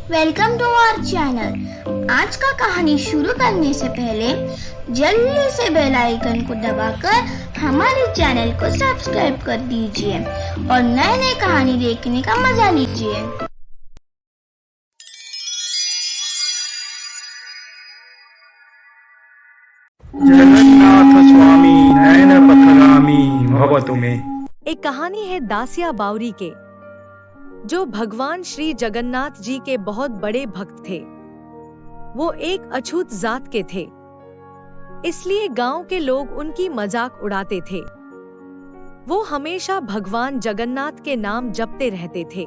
Welcome to our channel. आज का कहानी शुरू करने से पहले जल्दी से बेल आइकन को दबाकर हमारे चैनल को सब्सक्राइब कर दीजिए और नए नए कहानी देखने का मजा लीजिए। जगन्नाथ स्वामी नयन पथगामी भवतु मे। एक कहानी है दासिया बावरी के, जो भगवान श्री जगन्नाथ जी के बहुत बड़े भक्त थे। वो एक अछूत जात के थे, इसलिए गांव के लोग उनकी मजाक उड़ाते थे। वो हमेशा भगवान जगन्नाथ के नाम जपते रहते थे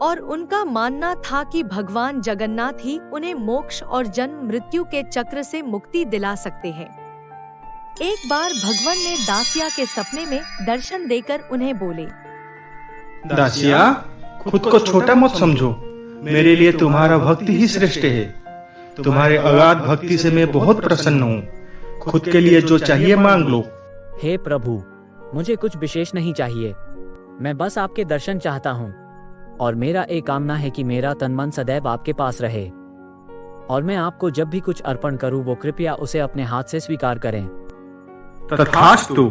और उनका मानना था कि भगवान जगन्नाथ ही उन्हें मोक्ष और जन्म मृत्यु के चक्र से मुक्ति दिला सकते हैं। एक बार भगवान ने दासिया के सपने में दर्शन देकर उन्हें बोले, दासिया, खुद को छोटा मत समझो। मेरे लिए तुम्हारा भक्ति ही श्रेष्ठ है। तुम्हारे अगाध भक्ति से मैं बहुत प्रसन्न हूँ। खुद के लिए जो चाहिए मांग लो। हे प्रभु, मुझे कुछ विशेष नहीं चाहिए। मैं बस आपके दर्शन चाहता हूँ और मेरा एक कामना है कि मेरा तन मन सदैव आपके पास रहे और मैं आपको जब भी कुछ अर्पण करूँ वो कृपया उसे अपने हाथ से स्वीकार करें। तथास्तु,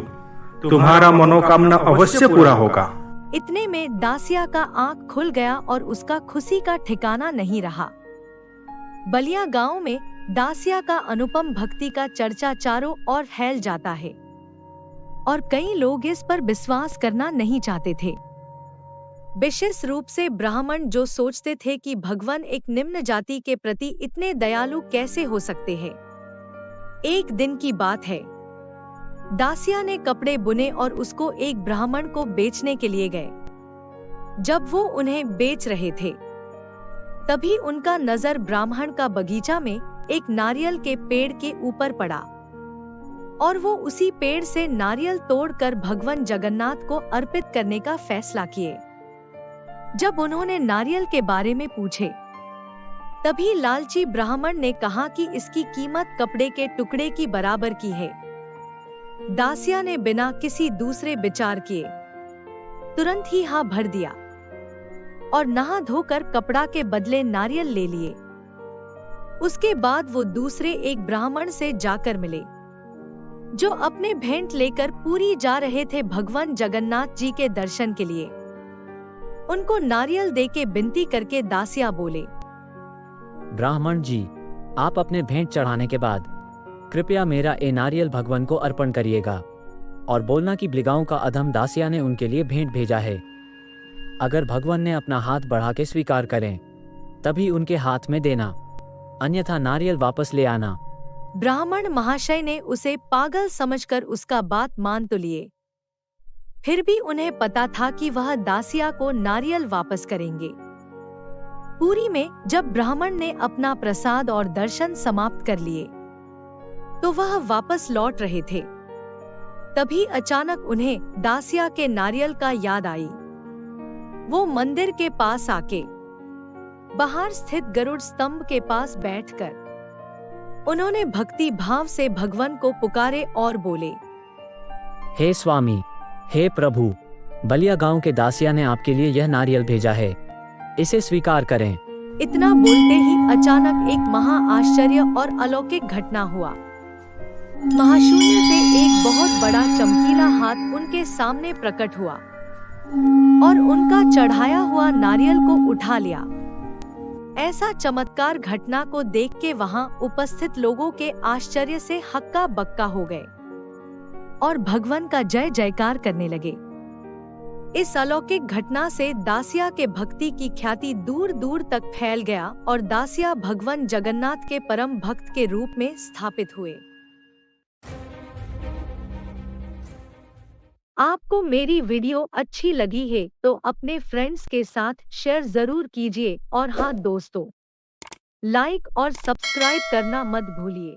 तुम्हारा मनोकामना अवश्य पूरा होगा। इतने में दासिया का आंख खुल गया और उसका खुशी का ठिकाना नहीं रहा। बलिया गांव में दासिया का अनुपम भक्ति का चर्चा चारों ओर फैल जाता है और कई लोग इस पर विश्वास करना नहीं चाहते थे। विशेष रूप से ब्राह्मण, जो सोचते थे कि भगवान एक निम्न जाति के प्रति इतने दयालु कैसे हो सकते हैं। एक दिन की बात है, दासिया ने कपड़े बुने और उसको एक ब्राह्मण को बेचने के लिए गए। जब वो उन्हें बेच रहे थे, तभी उनका नजर ब्राह्मण का बगीचा में एक नारियल के पेड़ के ऊपर पड़ा और वो उसी पेड़ से नारियल तोड़कर भगवान जगन्नाथ को अर्पित करने का फैसला किए। जब उन्होंने नारियल के बारे में पूछे, तभी लालची ब्राह्मण ने कहा कि इसकी कीमत कपड़े के टुकड़े की बराबर की है। दासिया ने बिना किसी दूसरे विचार किए तुरंत ही हाँ भर दिया और नहा धोकर कपड़ा के बदले नारियल ले लिए। उसके बाद वो दूसरे एक ब्राह्मण से जाकर मिले, जो अपने भेंट लेकर पूरी जा रहे थे भगवान जगन्नाथ जी के दर्शन के लिए। उनको नारियल देके विनती करके दासिया बोले, ब्राह्मण जी, आप अपने भेंट चढ़ाने के बाद कृपया मेरा ए नारियल भगवान को अर्पण करिएगा और बोलना कि बिलगांव का अधम दासिया ने उनके लिए भेंट भेजा है। अगर भगवान ने अपना हाथ बढ़ा के स्वीकार करें तभी उनके हाथ में देना, अन्यथा नारियल वापस ले आना। ब्राह्मण महाशय ने उसे पागल समझकर उसका बात मान तो लिए, फिर भी उन्हें पता था कि वह दासिया को नारियल वापस करेंगे। पूरी में जब ब्राह्मण ने अपना प्रसाद और दर्शन समाप्त कर लिए तो वह वापस लौट रहे थे। तभी अचानक उन्हें दासिया के नारियल का याद आई। वो मंदिर के पास आके बाहर स्थित गरुड़ स्तंभ के पास बैठकर उन्होंने भक्ति भाव से भगवान को पुकारे और बोले, हे स्वामी, हे प्रभु, बलिया गांव के दासिया ने आपके लिए यह नारियल भेजा है, इसे स्वीकार करें। इतना बोलते ही अचानक एक महा आश्चर्य और अलौकिक घटना हुआ। महाशून्य से एक बहुत बड़ा चमकीला हाथ उनके सामने प्रकट हुआ और उनका चढ़ाया हुआ नारियल को उठा लिया। ऐसा चमत्कार घटना को देख के वहां उपस्थित लोगों के आश्चर्य से हक्का बक्का हो गए और भगवान का जय जयकार करने लगे। इस अलौकिक घटना से दासिया के भक्ति की ख्याति दूर दूर तक फैल गया और दासिया भगवान जगन्नाथ के परम भक्त के रूप में स्थापित हुए। आपको मेरी वीडियो अच्छी लगी है तो अपने फ्रेंड्स के साथ शेयर जरूर कीजिए और हाँ दोस्तों, लाइक और सब्सक्राइब करना मत भूलिए।